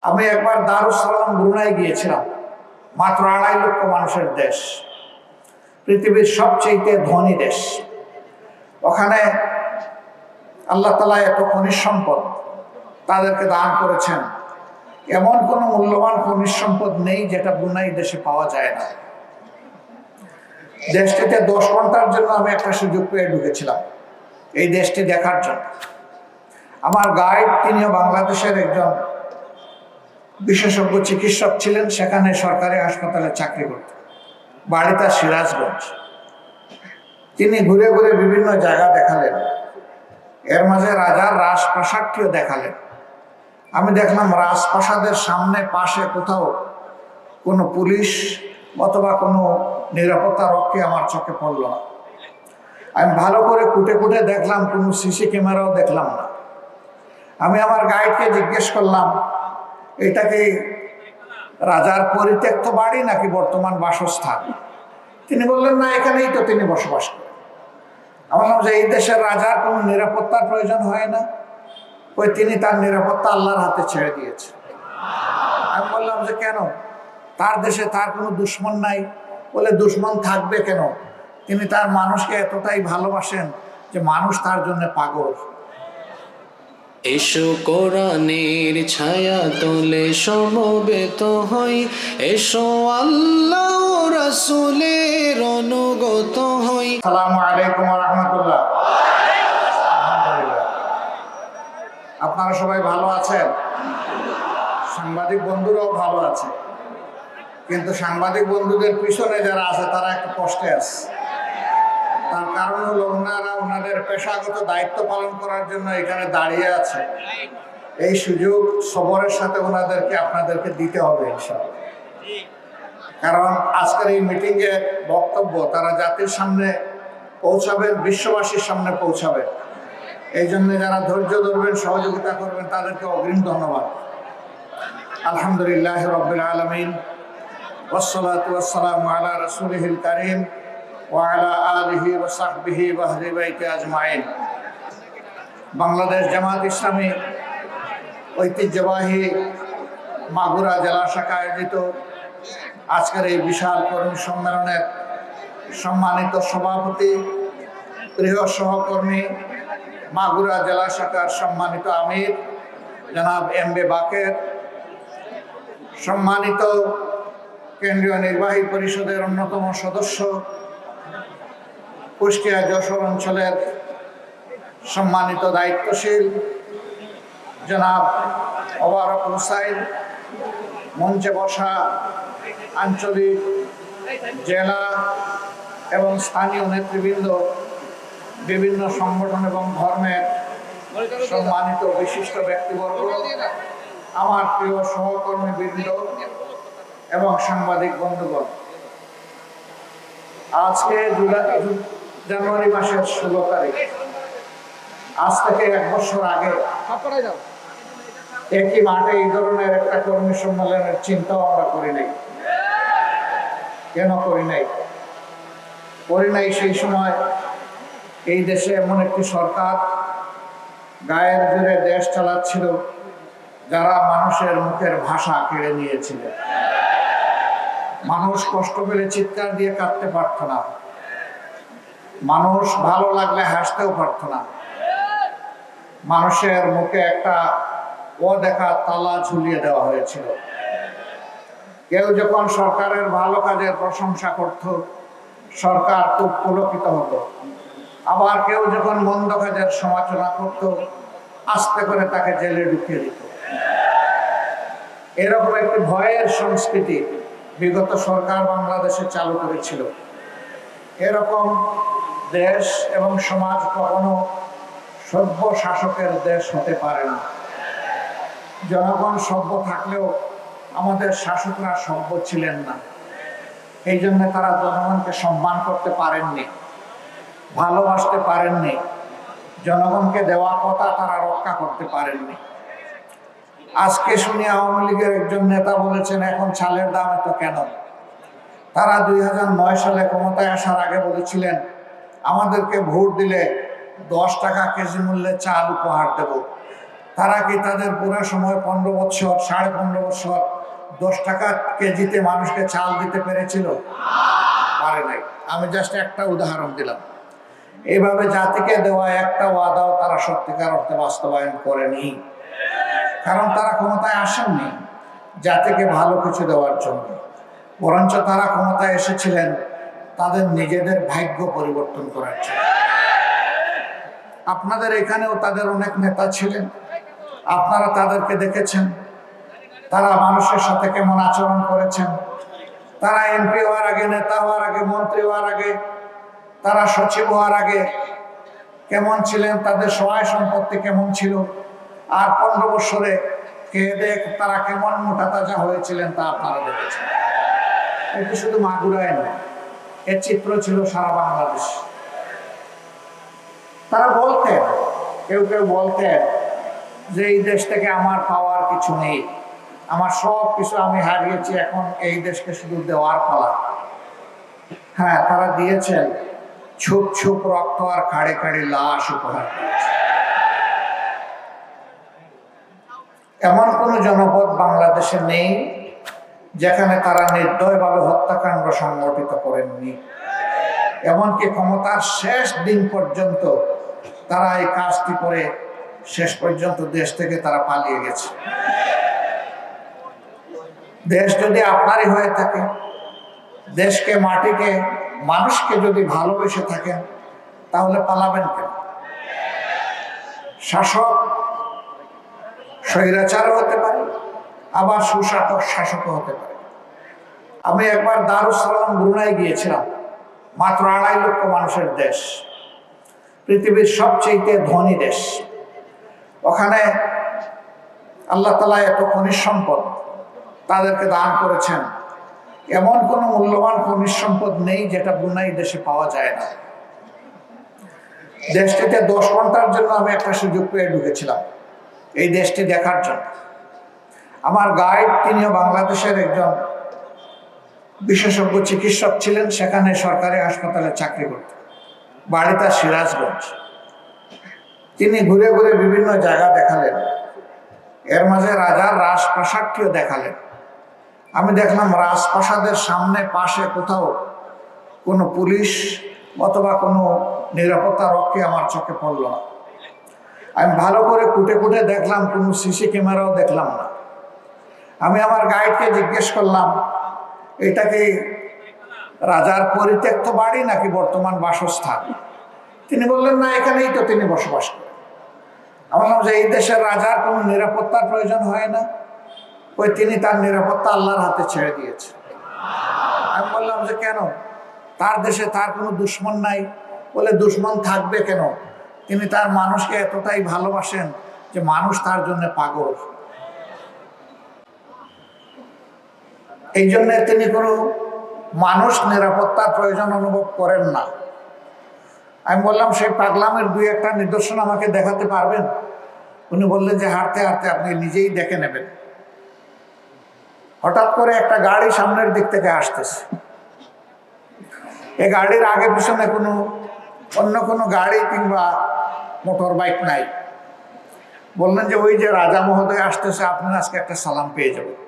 আমি একবার দারুস সালাম ব্রুনাই গিয়েছিলাম। মাত্র 2.5 লক্ষ মানুষের দেশ, পৃথিবীর সবচেয়ে ধনী দেশ। ওখানে আল্লাহ তাআলা এত খনিজ সম্পদ তাদেরকে দান করেছেন। এমন কোনো মূল্যবান খনিজ সম্পদ নেই যেটা ব্রুনাই দেশে পাওয়া যায় না। দেশটিতে 10 ঘন্টার জন্য আমি একটা সুযোগ পেয়ে ঢুকেছিলাম এই দেশটি দেখার জন্য। আমার গাইড তিনিও বাংলাদেশের একজন বিশেষজ্ঞ চিকিৎসক ছিলেন, সেখানে সরকারি হাসপাতালে চাকরি করতেন, বাড়িটা সিরাজগঞ্জ। তিনি ঘুরে ঘুরে বিভিন্ন জায়গা দেখালেন, এর মাঝে রাজার রাজপ্রাসাদটিও দেখালেন। আমি দেখলাম রাজপ্রাসাদের সামনে পাশে কোথাও কোনো পুলিশ অথবা কোনো নিরাপত্তা রক্ষী আমার চোখে পড়ল না। আমি ভালো করে কুটে কুটে দেখলাম, কোনো সিসি ক্যামেরাও দেখলাম না। আমি আমার গাইডকে জিজ্ঞেস করলাম, এটা কি রাজার পরিত্যক্ত বাড়ি নাকি বর্তমান বাসস্থান? তিনি বললেন, না, এখানেই তো তিনি বসবাস করেন। আমি বললাম যে এই দেশের রাজার কোনো নিরাপত্তার প্রয়োজন হয় না? ওই তিনি তার নিরাপত্তা আল্লাহর হাতে ছেড়ে দিয়েছে। আমি বললাম যে কেন, তার দেশে তার কোনো দুশ্মন নাই? বলে, দুশ্মন থাকবে কেন? তিনি তার মানুষকে এতটাই ভালোবাসেন যে মানুষ তার জন্য পাগল। এসো কোরআনের ছায়া তোলে সমবেত হই, এসো আল্লাহ রাসূলের অনুগত হই। আসসালামু আলাইকুম ওয়া রাহমাতুল্লাহ। আলহামদুলিল্লাহ, আপনারা সবাই ভালো আছেন? সাংবাদিক বন্ধুরাও ভালো আছে, কিন্তু সাংবাদিক বন্ধুদের পিছনে যারা আছে তারা একটু কষ্টে আছে। তার কারণ হলো ওনারা ওনাদের পেশাগত দায়িত্ব পালন করার জন্য এখানে দাঁড়িয়ে আছে। এই সুযোগ সবরের সাথে ওনাদেরকে আপনাদেরকে দিতে হবে ইনশাআল্লাহ। কারণ আজকের এই মিটিংয়ে বক্তব্য তারা জাতির সামনে পৌঁছাবেন, বিশ্ববাসীর সামনে পৌঁছাবেন। এই জন্য যারা ধৈর্য ধরবেন, সহযোগিতা করবেন, তাদেরকে অগ্রিম ধন্যবাদ। আলহামদুলিল্লাহ রাব্বিল আলামিন, ওয়াসসালাতু ওয়াসসালামু আলা রাসূলিহিল কারীম ওয়া আলা আলিহি ওয়া সাহবিহি ওয়া আহলি বাইতি আজমাইন। বাংলাদেশ জামাত ইসলামী ঐতিহ্যবাহী মাগুরা জেলা শাখা আয়োজিত আজকের এই বিশাল কর্মী সম্মেলনের সম্মানিত সভাপতি, প্রিয় সহকর্মী, মাগুরা জেলা শাখার সম্মানিত আমির জনাব MB বাকের, সম্মানিত কেন্দ্রীয় নির্বাহী পরিষদের অন্যতম সদস্য, কুষ্টিয়া যশোর অঞ্চলের সম্মানিত দায়িত্বশীল জনাব ওবারক হোসাইন, মঞ্চে বসা আঞ্চলিক, জেলা এবং স্থানীয় নেতৃবৃন্দ, বিভিন্ন সংগঠন এবং ধর্মের সম্মানিত বিশিষ্ট ব্যক্তিবর্গ, আমার প্রিয় সহকর্মীবৃন্দ এবং সাংবাদিক বন্ধুগণ, আজকে জানুয়ারি মাসের 16 তারিখ, আজ থেকে 1 বছর আগে একই মাঠে এই ধরনের একটা কর্মী সম্মেলনের চিন্তাও আমরা করি নাই। কেন করি নাই? সেই সময় এই দেশে এমন একটি সরকার গায়ের জোরে দেশ চালাচ্ছিল যারা মানুষের মুখের ভাষা কেড়ে নিয়েছিল। মানুষ কষ্ট পেলে চিৎকার দিয়ে কাঁদতে পারত না, মানুষ ভালো লাগলে হাসতেও পারত না। মানুষের মুখে একটা অদেখা তালা ঝুলিয়ে দেওয়া হয়েছিল। কেউ যখন সরকারের ভালো কাজের প্রশংসা করত, সরকার খুব পুলকিত হতো। আবার কেউ যখন মন্দ কাজের সমালোচনা করত, আস্তে করে তাকে জেলে ঢুকিয়ে দিত। এরকম একটি ভয়ের সংস্কৃতি বিগত সরকার বাংলাদেশে চালু করেছিল। এরকম দেশ এবং সমাজ কখনো সভ্য শাসকের দেশ হতে পারে না। জনগণ সভ্য থাকলেও আমাদের শাসকরা সভ্য ছিলেন না। এই জন্য তারা জনগণকে সম্মান করতে পারেননি, ভালোবাসতে পারেননি, জনগণকে দেওয়া কথা তারা রক্ষা করতে পারেননি। আজকে শুনি আওয়ামী লীগের একজন নেতা বলেছেন, এখন চালের দাম এত কেন? তারা 2009 সালে ক্ষমতায় আসার আগে বলেছিলেন, আমাদেরকে ভোট দিলে 10 টাকা কেজি মূল্যে চাল উপহার দেব। তারা কি তাদের পুরো সময় 15 বছর 15.5 বছর 10 টাকা কেজিতে মানুষকে চাল দিতে পেরেছিল? পারে নাই। আমি জাস্ট একটা উদাহরণ দিলাম। এইভাবে জাতিকে দেওয়া একটা ওয়াদাও তারা সত্যিকার অর্থে বাস্তবায়ন করেনি, কারণ তারা ক্ষমতায় আসেননি জাতিকে ভালো কিছু দেওয়ার জন্য, বরঞ্চ তারা ক্ষমতায় এসেছিলেন তাদের নিজেদের ভাগ্য পরিবর্তন করার জন্য। আপনাদের এখানেও তাদের অনেক নেতা ছিলেন, আপনারা তাদেরকে দেখেছেন তারা মানুষের সাথে কেমন আচরণ করেছেন। তারা এমপি হওয়ার আগে, নেতা হওয়ার আগে, মন্ত্রী হওয়ার আগে, তারা সচিব হওয়ার আগে কেমন ছিলেন, তাদের সহায় সম্পত্তি কেমন ছিল, আর 15 বছরে খেয়ে দেয়ে তারা কেমন মোটা তাজা হয়েছিলেন তা আপনারা দেখেছেন। এটি শুধু মাগুরায় নয়, এর চিত্র ছিল সারা বাংলাদেশ। তারা বলতেন, কেউ কেউ বলতেন যে এই দেশ থেকে আমার পাওয়ার কিছু নেই, আমার সব কিছু আমি হারিয়েছি, এখন এই দেশকে শুধু দেওয়ার পালা। হ্যাঁ, তারা দিয়েছেন, ছুপ ছুপ রক্ত আর খাড়ে খাড়ে লাশ উপহার দিয়েছে। এমন কোন জনপদ বাংলাদেশে নেই যেখানে তারা নির্দয়ভাবে হত্যাকাণ্ড সংগঠিত করেননি। এমনকি ক্ষমতার শেষ দিন পর্যন্ত তারা এই কাজটি করে শেষ পর্যন্ত দেশ থেকে তারা পালিয়ে গেছে। দেশ যদি আপনারই হয়ে থাকে, দেশকে, মাটিকে, মানুষকে যদি ভালোবেসে থাকেন, তাহলে পালাবেন কেন? শাসক স্বৈরাচারও হতে পারে, আবার সুশাসক শাসকও হতে পারে। আমি একবার দারুস সালাম ব্রুনাই গিয়েছিলাম, মাত্র 2.5 লক্ষ মানুষের দেশ, পৃথিবীর সবচেয়ে ধনী দেশ। ওখানে আল্লাহ তাআলা এত খনিজ সম্পদ তাদেরকে দান করেছেন, এমন কোনো মূল্যবান খনিজ সম্পদ নেই যেটা ব্রুনাই দেশে পাওয়া যায় না। দেশটিতে 10 ঘন্টার জন্য আমি একটা সুযোগ পেয়ে ঢুকেছিলাম এই দেশটি দেখার জন্য। আমার গাইড, তিনিও বাংলাদেশের একজন বিশেষজ্ঞ চিকিৎসক ছিলেন, সেখানে সরকারি হাসপাতালে চাকরি করতেন, বাড়ি তার সিরাজগঞ্জ। তিনি ঘুরে ঘুরে বিভিন্ন জায়গা দেখালেন, এর মাঝে রাজার রাজপ্রাসাদটিও দেখালেন। আমি দেখলাম রাজপ্রাসাদের সামনে পাশে কোথাও কোনো পুলিশ অথবা কোনো নিরাপত্তা রক্ষী আমার চোখে পড়ল না। আমি ভালো করে কুটে কুটে দেখলাম, কোনো সিসি ক্যামেরাও দেখলাম না। আমি আমার গাইডকে জিজ্ঞেস করলাম, এটা কি রাজার পরিত্যক্ত বাড়ি নাকি বর্তমান বাসস্থান? তিনি বললেন, না, এখানেই তো তিনি বসবাস করেন। আমি বললাম যে এই দেশের রাজার কোনো নিরাপত্তার প্রয়োজন হয় না? ওই তিনি তার নিরাপত্তা আল্লাহর হাতে ছেড়ে দিয়েছে। আমি বললাম যে কেন? তার দেশে তার কোনো দুশ্মন নাই? বলে, দুশ্মন থাকবে কেন? তিনি তার মানুষকে এতটাই ভালোবাসেন যে মানুষ তার জন্য পাগল। এই জন্য তিনি কোনো মানুষ নিরাপত্তার প্রয়োজন অনুভব করেন না। আমি বললাম, সেই পাগলামের 2-1টা নিদর্শন আমাকে দেখাতে পারবেন? উনি বললেন যে হাঁটতে হাঁটতে আপনি নিজেই দেখে নেবেন। হঠাৎ করে একটা গাড়ি সামনের দিক থেকে আসতেছে। এই গাড়ির আগে পিছনে অন্য কোনো গাড়ি কিংবা মোটর বাইক নাই। বললেন যে ওই যে রাজা মহোদয় আসতেছে, আপনার আজকে একটা সালাম পেয়ে যাবেন।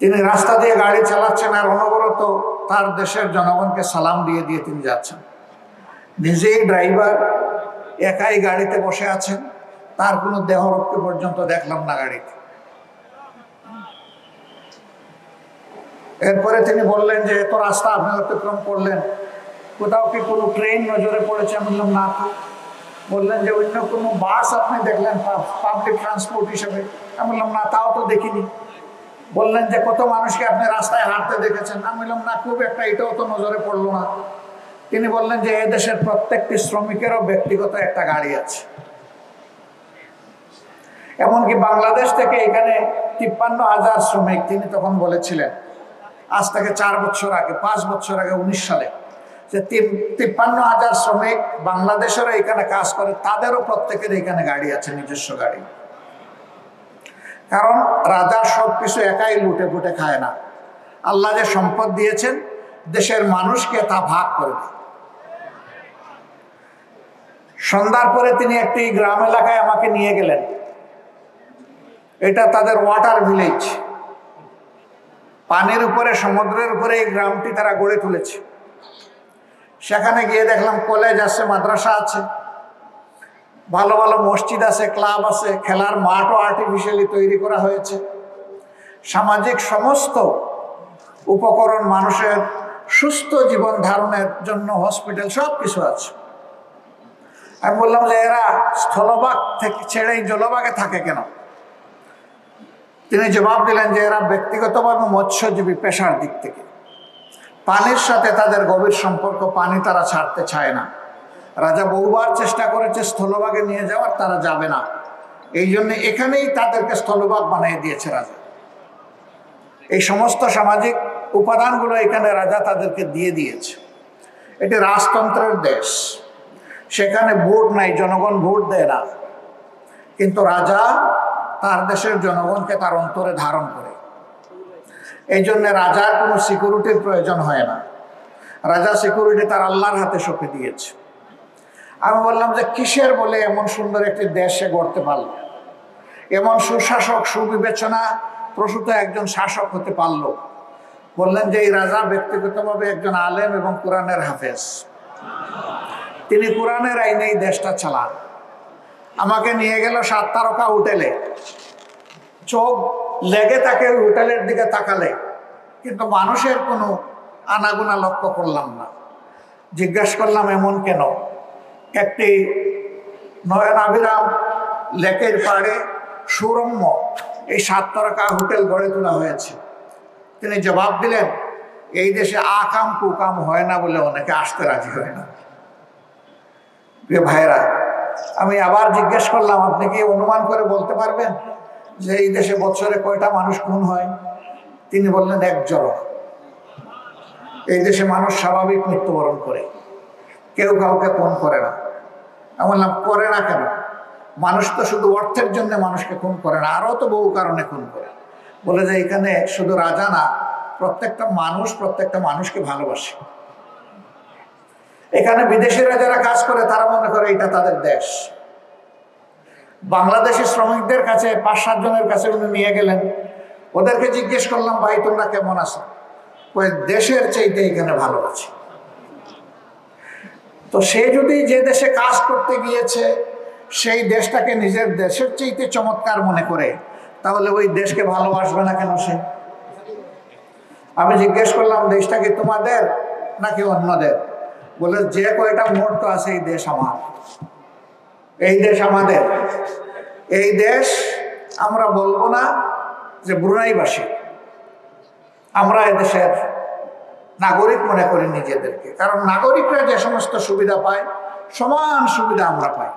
তিনি রাস্তা দিয়ে গাড়ি চালাচ্ছেন আর অনবরত তার দেশের জনগণকে সালাম দিয়ে দিয়ে তিনি যাচ্ছেন। নিজেই ড্রাইভার, একাই গাড়িতে বসে আছেন, তার কোনো দেহরক্ষী পর্যন্ত দেখলাম না গাড়িতে। এরপরে তিনি বললেন যে এত রাস্তা আপনি অতিক্রম করলেন, কোথাও কি কোনো ট্রেন নজরে পড়েছে? আমি বললাম না তো। বললেন যে অন্য কোনো বাস আপনি দেখলেন পাবলিক ট্রান্সপোর্ট হিসেবে? আমি বললাম না, তাও তো দেখিনি। বললেন যে কত মানুষকে আপনি রাস্তায় হাঁটতে দেখেছেন? আমি বললাম না, খুব একটা, এটাও তো নজরে পড়লো না। তিনি বললেন যে এদেশের প্রত্যেকটি শ্রমিকেরও ব্যক্তিগত একটা গাড়ি আছে। এমনকি বাংলাদেশ থেকে এখানে 53,000 শ্রমিক, তিনি তখন বলেছিলেন আজ থেকে 4 বছর আগে, 5 বছর আগে, 19 সালে, যে 53,000 শ্রমিক বাংলাদেশেরও এখানে কাজ করে, তাদেরও প্রত্যেকের এখানে গাড়ি আছে, নিজস্ব গাড়ি। কারণ রাজা সব কিছু একাই লুটে পুটে খায় না। আল্লাহ যে সম্পদ দিয়েছেন, দেশের মানুষকে তা ভাগ করে দেয়। সন্ধ্যার পরে তিনি একটি গ্রাম এলাকায় আমাকে নিয়ে গেলেন। এটা তাদের ওয়াটার ভিলেজ, পানির উপরে, সমুদ্রের উপরে এই গ্রামটি তারা গড়ে তুলেছে। সেখানে গিয়ে দেখলাম কলেজ আছে, মাদ্রাসা আছে, ভালো ভালো মসজিদ আছে, ক্লাব আছে, খেলার মাঠও আর্টিফিশিয়ালি তৈরি করা হয়েছে, সামাজিক সমস্ত উপকরণ, মানুষের সুস্থ জীবন ধারণের জন্য হসপিটাল, সব কিছু আছে। আমি বললাম যে এরা স্থলভাগ থেকে ছেড়ে জলভাগে থাকে কেন? তিনি জবাব দিলেন যে এরা ব্যক্তিগতভাবে মৎস্যজীবী, পেশার দিক থেকে পানির সাথে তাদের গভীর সম্পর্ক, পানি তারা ছাড়তে চায় না। রাজা বহুবার চেষ্টা করেছে স্থলভাগে নিয়ে যাওয়ার, তারা যাবে না, এই জন্য এখানেই তাদেরকে স্থলভাগ বানিয়ে দিয়েছে রাজা। এই সমস্ত সামাজিক উপাদানগুলো এখানে রাজা তাদেরকে দিয়ে দিয়েছে। এটি রাজতন্ত্রের দেশ, সেখানে ভোট নাই, জনগণ ভোট দেয় না, কিন্তু রাজা তার দেশের জনগণকে তার অন্তরে ধারণ করে। এই জন্য রাজার কোনো সিকিউরিটির প্রয়োজন হয় না, রাজা সিকিউরিটি তার আল্লাহর হাতে সঁপে দিয়েছে। আমি বললাম যে কিসের বলে এমন সুন্দর একটি দেশে গড়তে পারল, এমন সুশাসক, সুবিবেচনা প্রসূত একজন শাসক হতে পারল? বললেন যে এই রাজা ব্যক্তিগতভাবে একজন আলেম এবং কোরআনের হাফেজ, তিনি কোরআনের আইনে এই দেশটা চালান। আমাকে নিয়ে গেল 7 তারকা হোটেলে, চোখ লেগে থাকে ওই হোটেলের দিকে তাকালে, কিন্তু মানুষের কোনো আনাগোনা লক্ষ্য করলাম না। জিজ্ঞাসা করলাম এমন কেন? একটি নয়নাভিরাম লেকের পাড়ে সুরম্য এই 7 তারকা হোটেল গড়ে তোলা হয়েছে। তিনি জবাব দিলেন এই দেশে আকাম কুকাম হয় না বলে অনেকে আসতে রাজি হয় না। প্রিয় ভাইরা, আমি আবার জিজ্ঞেস করলাম আপনি কি অনুমান করে বলতে পারবেন যে এই দেশে বছরে কয়টা মানুষ খুন হয়? তিনি বললেন 1 জন। এই দেশে মানুষ স্বাভাবিক মৃত্যুবরণ করে, কেউ কাউকে খুন করে না। আমি বললাম করে না কেন? মানুষ তো শুধু অর্থের জন্য মানুষকে খুন করে না, আরও তো বহু কারণে খুন করে। বলে যে এখানে শুধু রাজা না, প্রত্যেকটা মানুষকে ভালোবাসে। এখানে বিদেশিরা যারা কাজ করে তারা মনে করে এটা তাদের দেশ। বাংলাদেশি শ্রমিকদের কাছে 5-7 জনের কাছে উনি নিয়ে গেলেন, ওদেরকে জিজ্ঞেস করলাম ভাই তোমরা কেমন আছো? ওই দেশের চাইতে এখানে ভালো আছে। তো সে যদি যে দেশে কাজ করতে গিয়েছে সেই দেশটাকে নিজের দেশের চাইতে চমৎকার মনে করে, তাহলে ওই দেশকে ভালোবাসবে না কেন সে? আমি জিজ্ঞেস করলাম দেশটা কি তোমাদের নাকি অন্যদের? বলে যে কয়টা মুহূর্ত আছে এই দেশ আমার, এই দেশ আমাদের। এই দেশ আমরা বলবো না যে ব্রুনাইবাসী, আমরা এদেশের নাগরিক মনে করি নিজেদেরকে, কারণ নাগরিকরা যে সমস্ত সুবিধা পায় সমান সুবিধা আমরা পাই।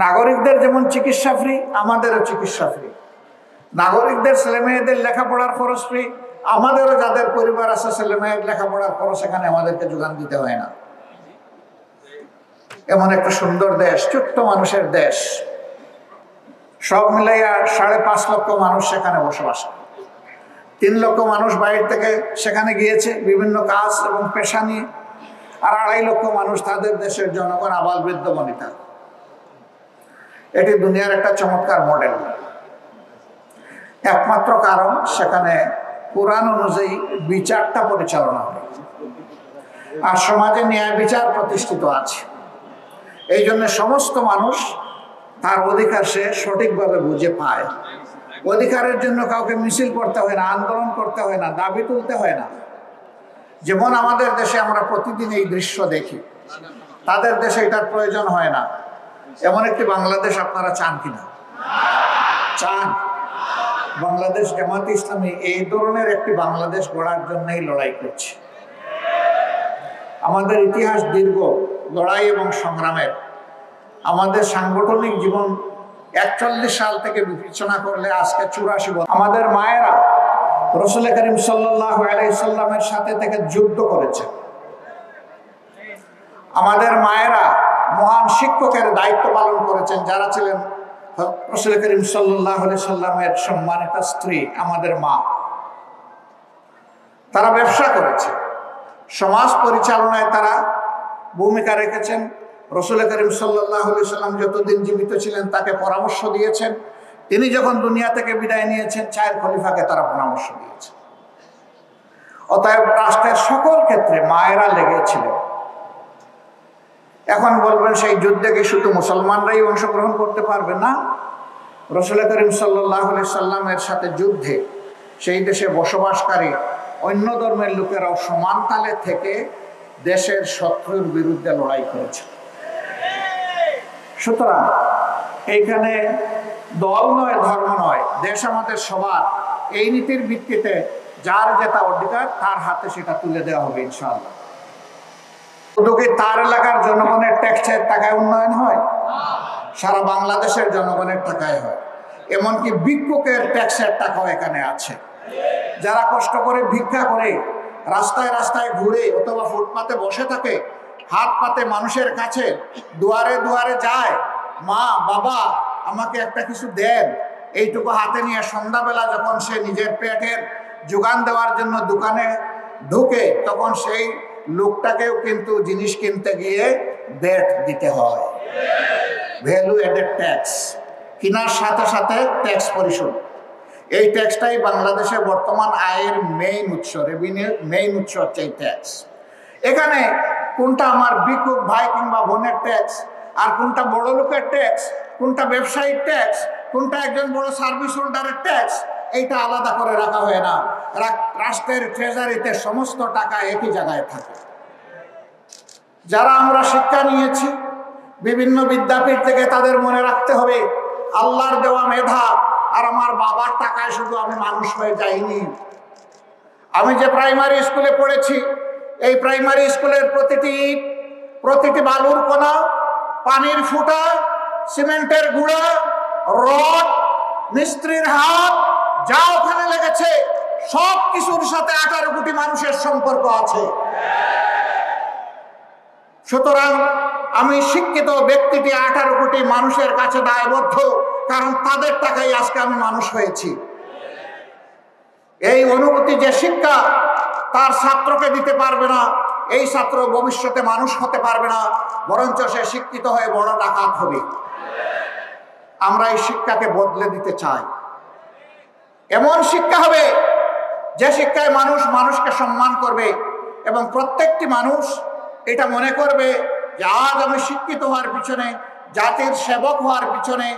নাগরিকদের যেমন চিকিৎসা ফ্রি, আমাদেরও চিকিৎসা ফ্রি। নাগরিকদের ছেলেমেয়েদের লেখাপড়ার খরচ ফ্রি, আমাদেরও যাদের পরিবার আছে ছেলেমেয়ের লেখাপড়ার খরচ এখানে আমাদেরকে যোগান দিতে হয় না। এমন একটা সুন্দর দেশ, ছোট্ট মানুষের দেশ, সব মিলাইয়া 5.5 লক্ষ মানুষ সেখানে বসবাস করে। 3 লক্ষ মানুষ বাইরে থেকে সেখানে গিয়েছে বিভিন্ন কাজ এবং পেশা নিয়ে, আর 2.5 লক্ষ মানুষ তাদের দেশের জনগণ, আবাল বৃদ্ধ বনিতা। এটি দুনিয়ার একটা চমৎকার মডেল। একমাত্র কারণ সেখানে কোরআন অনুযায়ী বিচারটা পরিচালনা হয়, আর সমাজে ন্যায় বিচার প্রতিষ্ঠিত আছে। এই জন্য সমস্ত মানুষ তার অধিকার সে সঠিকভাবে বুঝে পায়। অধিকারের জন্য কাউকে মিছিল করতে হয় না, আন্দোলন করতে হয় না, দাবি তুলতে হয় না। যেমন আমাদের দেশে আমরা প্রতিদিন এই দৃশ্য দেখি, তাদের দেশে এটার প্রয়োজন হয় না। এমন একটি বাংলাদেশ আপনারা চান কিনা? চান? বাংলাদেশ জামায়াতে ইসলামী এই ধরনের একটি বাংলাদেশ গড়ার জন্যই লড়াই করছে। আমাদের ইতিহাস দীর্ঘ লড়াই এবং সংগ্রামের। আমাদের সাংগঠনিক জীবন 41 সাল থেকে বিবেচনা করলে আজকে 84 বছর। আমাদের মায়েরা রাসূল করিম সাল্লাল্লাহু আলাইহি সাল্লামের সাথে থেকে যুদ্ধ করেছে। আমাদের মায়েরা মহান শিক্ষকের দায়িত্ব পালন করেছেন, যারা ছিলেন রাসূল করিম সাল্লাল্লাহু আলাইহি সাল্লামের সম্মানিত স্ত্রী, আমাদের মা। তারা ব্যবসা করেছে, সমাজ পরিচালনায় তারা ভূমিকা রেখেছেন, রসুল করিম সাল্লাল্লাহু আলাইহি সাল্লাম যতদিন জীবিত ছিলেন তাকে পরামর্শ দিয়েছেন। তিনি যখন দুনিয়া থেকে বিদায় নিয়েছেন, 4 খলিফাকে তারা পরামর্শ দিয়েছেন। অতএব রাষ্ট্রের সকল ক্ষেত্রে মায়েরা লেগেছিলেন। এখন বলবেন সেই যুদ্ধে কি শুধু মুসলমানরাই অংশগ্রহণ করতে পারবে? না, রসুল করিম সাল্লাল্লাহু আলাইহি সাল্লামের সাথে যুদ্ধে সেই দেশে বসবাসকারী অন্য ধর্মের লোকেরাও সমান তালে থেকে দেশের শত্রুর বিরুদ্ধে লড়াই করেছে। সুতরাং এইখানে দল নয়, ধর্ম নয়, দেশ আমাদের সবার। এই নীতির ভিত্তিতে যার যেটা অধিকার তার হাতে সেটা তুলে দেওয়া হবে ইনশাআল্লাহ। শুধু কি তার এলাকার জনগণের ট্যাক্সের টাকায় উন্নয়ন হয়? সারা বাংলাদেশের জনগণের টাকায় হয়। এমনকি ভিক্ষুকের ট্যাক্সের টাকাও এখানে আছে। যারা কষ্ট করে ভিক্ষা করে, রাস্তায় রাস্তায় ঘুরে অথবা ফুটপাতে বসে থাকে, হাত পাতে মানুষের কাছে, দুয়ারে দুয়ারে যায়, মা বাবা আমাকে একটা কিছু দেন, এইটুকু হাতে নিয়ে সন্ধ্যাবেলা যখন সে নিজের পেটের যোগান দেওয়ার জন্য দোকানে ঢুকে, তখন সেই লোকটাকেও কিন্তু জিনিস কিনতে গিয়ে ভ্যাট দিতে হয়, ভ্যালু এডেড ট্যাক্স। কেনার সাথে সাথে ট্যাক্স পরিশোধ। এই ট্যাক্সটাই বাংলাদেশে বর্তমান আয়ের মেইন উৎস, রেভিনিউর মেইন উৎস হচ্ছে এই ট্যাক্স। এখানে কোনটা আমার ভিক্ষুক ভাই কিংবা বোনের ট্যাক্স, আর কোনটা বড় লোকের ট্যাক্স, কোনটা ব্যবসায়িক ট্যাক্স, কোনটা একজন বড় সার্ভিস হোল্ডারের ট্যাক্স, এইটা আলাদা করে রাখা হয় না। রাষ্ট্রের ট্রেজারিতে সমস্ত টাকা একই জায়গায় থাকে। যারা আমরা শিক্ষা নিয়েছি বিভিন্ন বিদ্যাপীঠ থেকে, তাদের মনে রাখতে হবে আল্লাহর দেওয়া মেধা আর আমার বাবার টাকায় শুধু আমি মানুষ হয়ে যাইনি। আমি যে প্রাইমারি স্কুলে পড়েছি, এই প্রাইমারি স্কুলের প্রতিটি বালুর কোনা, পানির ফুটা, সিমেন্টের গুঁড়া, রড, মিস্ত্রির হাত যা ওখানে লেগেছে সব কিছুর সাথে 18 কোটি মানুষের সম্পর্ক আছে। সুতরাং আমি শিক্ষিত ব্যক্তিটি 18 কোটি মানুষের কাছে দায়বদ্ধ, কারণ তাদের টাকায় আজকে আমি মানুষ হয়েছি। এই অনুভূতি যে শিক্ষা তার ছাত্রকে দিতে পারবে না, এই ছাত্র ভবিষ্যতে মানুষ হতে পারবে না, বরঞ্চ সে শিক্ষিত হয়ে বড় ডাকাত হবে। আমরা এই শিক্ষাকে বদলে দিতে চাই। এমন শিক্ষা হবে যে শিক্ষায় মানুষ মানুষকে সম্মান করবে এবং প্রত্যেকটি মানুষ এটা মনে করবে যে আজ আমি শিক্ষিত হওয়ার পিছনে, জাতির সেবক হওয়ার পিছনে,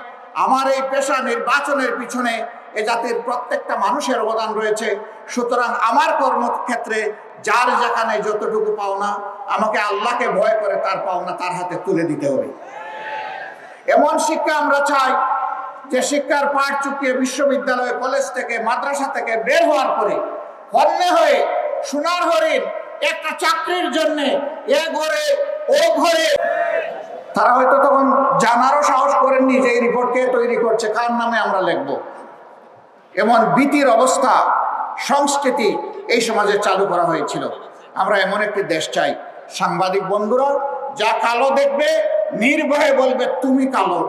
আমার এই পেশা নির্বাচনের পিছনে এ জাতির প্রত্যেকটা মানুষের অবদান রয়েছে। সুতরাং আমার কর্মক্ষেত্রে যার যেখানে যতটুকু পাওনা, আমাকে আল্লাহকে ভয় করে তার পাওনা তার হাতে তুলে দিতে হবে। এমন শিক্ষা আমরা চাই যে শিক্ষার পাঠ চুকিয়ে বিশ্ববিদ্যালয়, কলেজ থেকে, মাদ্রাসা থেকে বের হওয়ার পরে হন্যে হয়ে সোনার হরিণ একটা চাকরির জন্য এ ঘরে ও ঘরে, তারা হয়তো তখন জানারও সাহস করেননি যে এই রিপোর্ট কে তৈরি করছে, কার নামে আমরা লিখব। এমন ভীতির অবস্থা, সংস্কৃতি এই সমাজে চালু করা হয়েছিল। আমরা এমন একটি দেশ চাই, সাংবাদিক বন্ধুরা যা কালো দেখবে নির্ভয়ে বলবে তুমি কালো,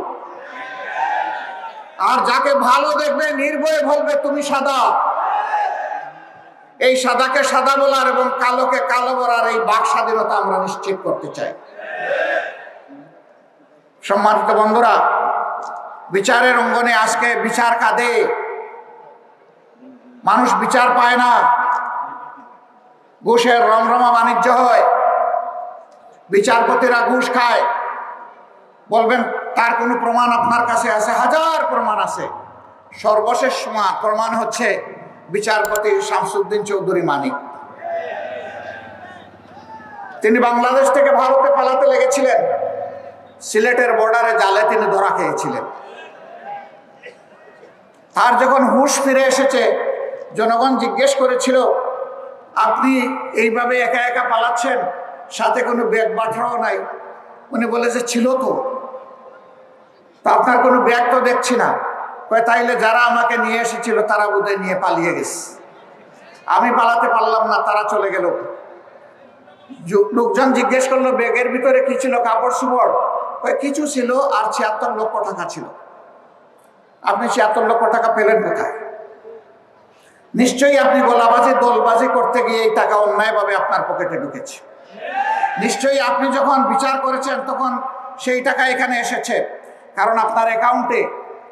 আর যাকে ভালো দেখবে নির্ভয়ে বলবে তুমি সাদা। এই সাদাকে সাদা বলার এবং কালোকে কালো বলার এই বাক স্বাধীনতা আমরা নিশ্চিত করতে চাই। সম্মানিত বন্ধুরা, বিচারের অঙ্গনে আজকে বিচার কাঁদে, মানুষ বিচার পায় না, ঘুষের রমরমা বাণিজ্য হয়, বিচারপতিরা ঘুষ খায়। বলবেন তার কোনো প্রমাণ আপনার কাছে আছে? হাজার প্রমাণ আছে। সর্বশেষ প্রমাণ হচ্ছে বিচারপতি শামসুদ্দিন চৌধুরী মানিক। তিনি বাংলাদেশ থেকে ভারতে পালাতে লেগেছিলেন, সিলেটের বর্ডারে জালে তিনি ধরা খেয়েছিলেন। তার যখন হুঁশ ফিরে এসেছে, জনগণ জিজ্ঞেস করেছিল আপনি এইভাবে একা একা পালাচ্ছেন, সাথে কোনো ব্যাগ বাটরাও নাই। উনি বলেছে ছিল তো, তা আপনার কোনো ব্যাগ তো দেখছি না। তাইলে যারা আমাকে নিয়ে এসেছিল তারা বোধহয় নিয়ে পালিয়ে গেছে, আমি পালাতে পারলাম না, তারা চলে গেল। লোকজন জিজ্ঞেস করলো ব্যাগের ভিতরে কি ছিল? কাপড় চোপড়? কিছু ছিল, আর ৭৬ লক্ষ টাকা ছিল। আপনি ৭৬ লক্ষ টাকা পেলেন কোথায়? নিশ্চয়ই আপনি গোলাবাজি দলবাজি করতে গিয়ে এই টাকা অন্যায়ভাবে আপনার পকেটে ঢুকেছে। নিশ্চয়ই আপনি যখন বিচার করেছেন তখন সেই টাকা এখানে এসেছে, কারণ আপনার অ্যাকাউন্টে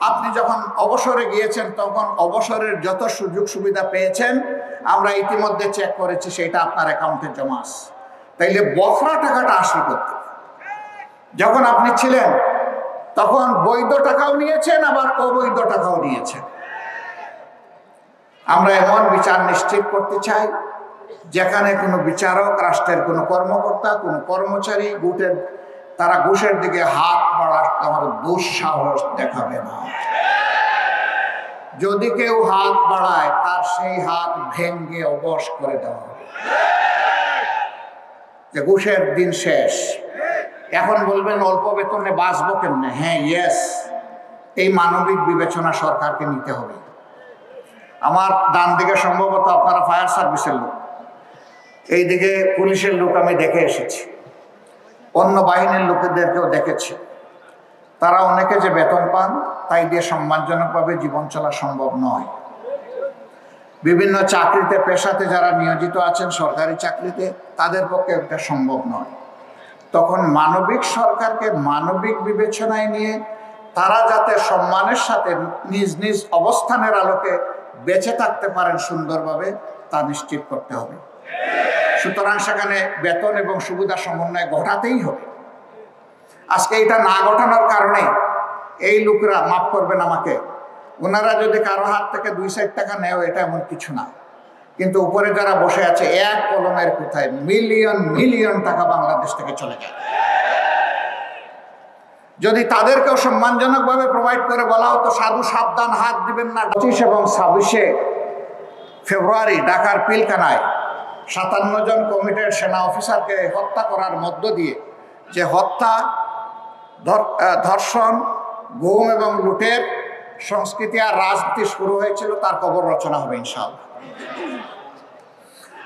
আপনি যখন অবসরে গিয়েছেন তখন অবসরের যত সুযোগ সুবিধা পেয়েছেন আমরা ইতিমধ্যে চেক করেছি, সেটা আপনার অ্যাকাউন্টে জমা আছে। তাইলে বখরা টাকাটা আসলো করতে, যখন আপনি ছিলেন তখন বৈধ টাকাও নিয়েছেন আবার অবৈধ টাকাও নিয়েছেন। আমরা এমন বিচার নিশ্চিত করতে চাই যেখানে কোনো বিচারক, রাষ্ট্রের কোনো কর্মকর্তা, কোনো কর্মচারী তারা ঘুষের দিকে হাত বাড়ার আমার দুঃসাহস দেখাবে না। যদি কেউ হাত বাড়ায় তার সেই হাত ভেঙ্গে অবশ করে দেওয়া হবে, যে ঘুষের দিন শেষ। এখন বলবেন অল্প বেতনে বাঁচবো কেমনে? হ্যাঁ, ইয়েস, এই মানবিক বিবেচনা সরকারকে নিতে হবে। আমার ডান দিকে সম্ভবত আপনারা ফায়ার সার্ভিসের লোক, এই দিকে পুলিশের লোক আমি দেখে এসেছি, অন্য বাহিনীর লোকেদেরকেও দেখেছি। তারা অনেকে যে বেতন পান তাই দিয়ে সম্মানজনকভাবে জীবন চলা সম্ভব নয়। বিভিন্ন চাকরিতে, পেশাতে যারা নিয়োজিত আছেন সরকারি চাকরিতে, তাদের পক্ষে এটা সম্ভব নয়। তখন মানবিক সরকারকে মানবিক বিবেচনায় নিয়ে তারা যাতে সম্মানের সাথে নিজ নিজ অবস্থানের আলোকে বেঁচে থাকতে পারেন সুন্দরভাবে, তা নিশ্চিত করতে হবে। সুতরাং সেখানে বেতন এবং সুবিধা সমন্বয় ঘটাতেই হবে। আজকে এটা না ঘটানোর কারণে এই লোকরা, মাফ করবেন আমাকে, ওনারা যদি কারো হাত থেকে 2 টাকা নেয় এটা এমন কিছু না, কিন্তু উপরে যারা বসে আছে এক কলমের কোথায় মিলিয়ন মিলিয়ন টাকা বাংলাদেশ থেকে চলে যায়। যদি তাদেরকেও সম্মানজনকভাবে প্রোভাইড করে বলা হতো সাধু সাবধান, হাত দিবেন না। 25 এবং 26 ফেব্রুয়ারি ঢাকার পিলখানায় 57 জন কমিটির সেনা অফিসারকে হত্যা করার মধ্য দিয়ে যে হত্যা, ধর্ষণ, গুম এবং লুটের সংস্কৃতি আর রাজনীতি শুরু হয়েছিল, তার কবর রচনা হবে ইনশাআল্লাহ।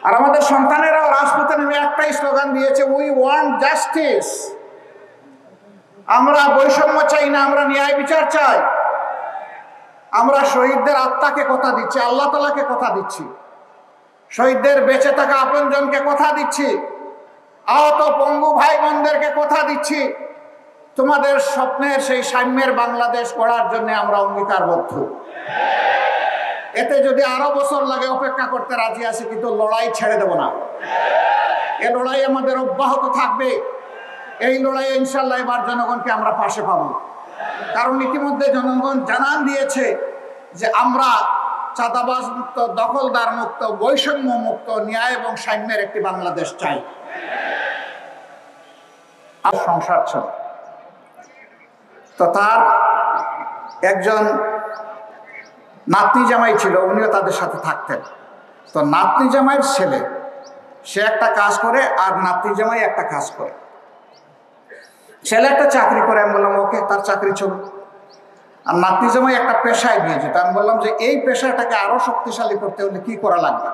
আর আমাদের সন্তানেরাও রাজপথে নেমে একটাই স্লোগান দিয়েছে, উই ওয়ান্ট জাস্টিস। আমরা বৈষম্য চাই না, আমরা ন্যায় বিচার চাই। আমরা শহীদদের আত্মাকে কথা দিচ্ছি, আল্লাহ তাআলাকে কথা দিচ্ছি, শহীদদের বেঁচে থাকা আপনজনকে কথা দিচ্ছি, আহত পঙ্গু ভাই বোনদেরকে কথা দিচ্ছি, তোমাদের স্বপ্নের সেই সাম্যের বাংলাদেশ গড়ার জন্য আমরা অঙ্গীকারবদ্ধ। এতে যদি আরো বছর লাগে অপেক্ষা করতে রাজি আছি, কিন্তু লড়াই ছেড়ে দেব না। এ লড়াই আমাদের অব্যাহত থাকবে। এই লড়াইয়ে ইনশাল্লাহ এবার জনগণকে আমরা পাশে পাবো, কারণ ইতিমধ্যে জনগণ জানান দিয়েছে যে আমরা চাঁদাবাজ মুক্ত, দখলদার মুক্ত, বৈষম্য মুক্ত, ন্যায় এবং সাম্যের একটি বাংলাদেশ চাই। আর সংসার ছিল তো, তার একজন নাতনি জামাই ছিল, উনিও তাদের সাথে থাকতেন। তো নাতনি জামাইয়ের ছেলে, সে একটা কাজ করে আর নাতনি জামাই একটা কাজ করে। ছেলে একটা চাকরি করে, আমি বললাম ওকে, তার চাকরি চলুক। আর নাতনি জামাই একটা পেশায় নিয়ে যেত। আমি বললাম যে এই পেশাটাকে আরো শক্তিশালী করতে হলে কি করা লাগবে।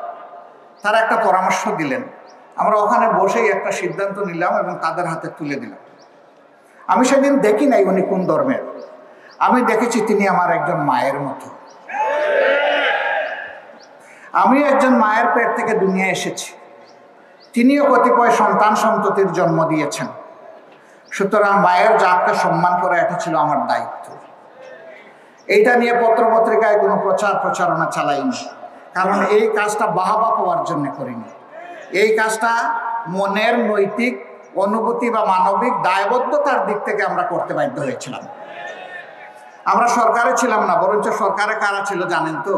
তারা একটা পরামর্শ দিলেন। আমরা ওখানে বসেই একটা সিদ্ধান্ত নিলাম এবং তাদের হাতে তুলে দিলাম। আমি সেদিন দেখি নাই উনি কোন ধর্মের, আমি দেখেছি তিনি আমার একজন মায়ের মতো। আমি একজন মায়ের পেট থেকে দুনিয়া এসেছি, তিনিও কতিপয় সন্তান সন্ততির জন্ম দিয়েছেন। সুতরাং মায়ের জাতকে সম্মান করা এটা ছিল আমার দায়িত্ব। এইটা নিয়ে পত্রপত্রিকায় কোনো প্রচারণা চালাইনি, কারণ এই কাজটা বাহাবা পাওয়ার জন্য করিনি। এই কাজটা মনের নৈতিক অনুভূতি বা মানবিক দায়বদ্ধতার দিক থেকে আমরা করতে বাধ্য হয়েছিলাম। আমরা সরকারে ছিলাম না, বরঞ্চ সরকারে কারা ছিল জানেন তো?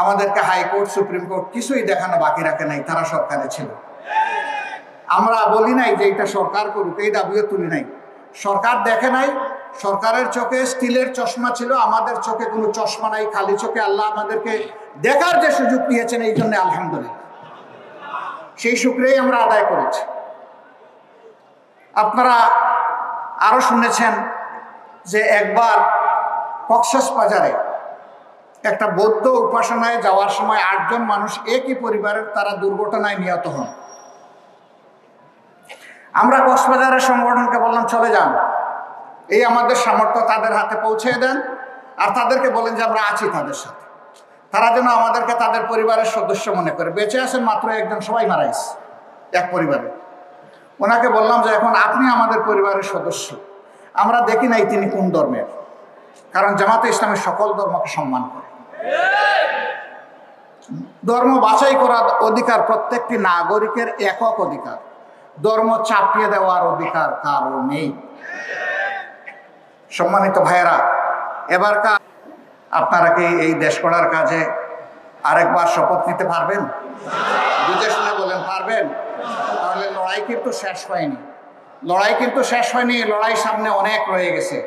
আমাদেরকে হাইকোর্ট, সুপ্রিম কোর্ট কিছুই দেখানো বাকি রাখে নাই, তারা সরকারে ছিল। আমরা বলি নাই যে এটা সরকার করুক, এই দাবিও তুলি নাই। সরকার দেখে নাই, সরকারের চোখে স্টিলের চশমা ছিল, আমাদের চোখে কোনো চশমা নাই, খালি চোখে আল্লাহ আমাদেরকে দেখার যে সুযোগ দিয়েছেন, এই জন্য আলহামদুলিল্লাহ, সেই শুকরেই আমরা আদায় করেছি। আপনারা আরো শুনেছেন যে একবার কক্সবাজারে একটা বৌদ্ধ উপাসনায় যাওয়ার সময় 8 জন মানুষ একই পরিবারের, তারা দুর্ঘটনায় নিহত হন। আমরা কক্সবাজারের সংগঠনকে বললাম চলে যান, এই আমাদের সামর্থ্য, তাদের হাতে পৌঁছে দেন আর তাদেরকে বলেন যে আমরা আছি তাদের সাথে। তারা যেন আমাদেরকে তাদের পরিবারের সদস্য মনে করে। বেঁচে আছেন মাত্র 1 জন, সবাই মারা গেছে এক পরিবারে। ওনাকে বললাম যে এখন আপনি আমাদের পরিবারের সদস্য, আমরা দেখি নাই তিনি কোন ধর্মের, কারণ জামাতে ইসলামের সকল ধর্মকে সম্মান করে। ধর্ম বাছাই করার অধিকার প্রত্যেকটি নাগরিকের একক অধিকার, ধর্ম চাপিয়ে দেওয়ার অধিকার কারো নেই। সম্মানিত ভাইয়েরা, এবারকার আপনারা কি এই দেশ গড়ার কাজে আরেকবার শপথ নিতে পারবেন? বুঝে শুনে বলেন, পারবেন? তাহলে লড়াই কিন্তু শেষ হয়নি, লড়াই কিন্তু শেষ হয়নি, লড়াই সামনে অনেক রয়ে গেছে।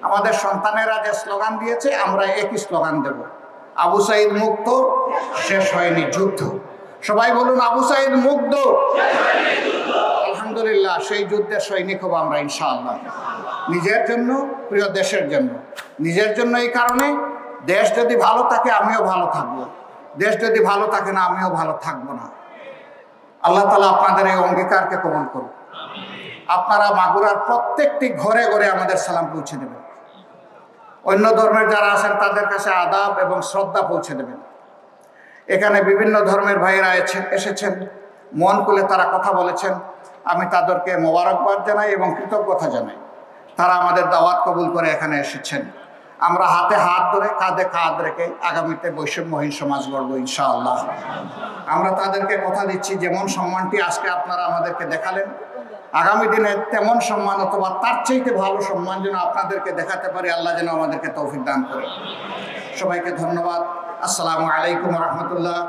আমাদের সন্তানেরা যে স্লোগান দিয়েছে, আমরা একই স্লোগান দেব, আবু সাইদ মুক্ত, শেষ হয়নি যুদ্ধ। সবাই বলুন, আবু সাইদ মুক্ত। আলহামদুলিল্লাহ, সেই যুদ্ধের সৈনিক হব আমরা ইনশাআল্লাহ। নিজের জন্য, প্রিয় দেশের জন্য। নিজের জন্য এই কারণে, দেশ যদি ভালো থাকে আমিও ভালো থাকবো, দেশ যদি ভালো থাকে না আমিও ভালো থাকবো না। আল্লাহ তাআলা আপনাদের এই অঙ্গীকারকে কবুল করুন। আপনারা মাগুরার প্রত্যেকটি ঘরে ঘরে আমাদের সালাম পৌঁছে দেবেন। অন্য ধর্মের যারা আছেন তাদের কাছে আদাব এবং শ্রদ্ধা পৌঁছে দেবেন। এখানে বিভিন্ন ধর্মের ভাইয়েরা এসেছেন, মন খুলে তারা কথা বলেছেন। আমি তাদেরকে মোবারকবাদ জানাই এবং কৃতজ্ঞতা জানাই। তারা আমাদের দাওয়াত কবুল করে এখানে এসেছেন। আমরা হাতে হাত ধরে, কাঁধে কাঁধ রেখে আগামীতে বৈষম্যহীন সমাজ গড়ব ইনশাআল্লাহ। আমরা তাদেরকে কথা দিচ্ছি, যেমন সম্মানটি আজকে আপনারা আমাদেরকে দেখালেন, আগামী দিনে তেমন সম্মান অথবা তার চাইতে ভালো সম্মান যেন আপনাদেরকে দেখাতে পারি। আল্লাহ যেন আমাদেরকে তৌফিক দান করে। সবাইকে ধন্যবাদ। আসসালামু আলাইকুম রহমতুল্লাহ।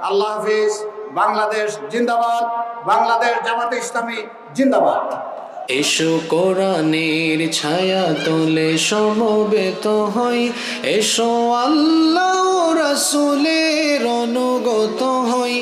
আল্লাহ হাফিজ। বাংলাদেশ জিন্দাবাদ, বাংলাদেশ জামাতে ইসলামী জিন্দাবাদ। এসো কোরআনের ছায়া তোলে সমবেত হই, এসো আল্লাহ রাসূলের অনুগত হই।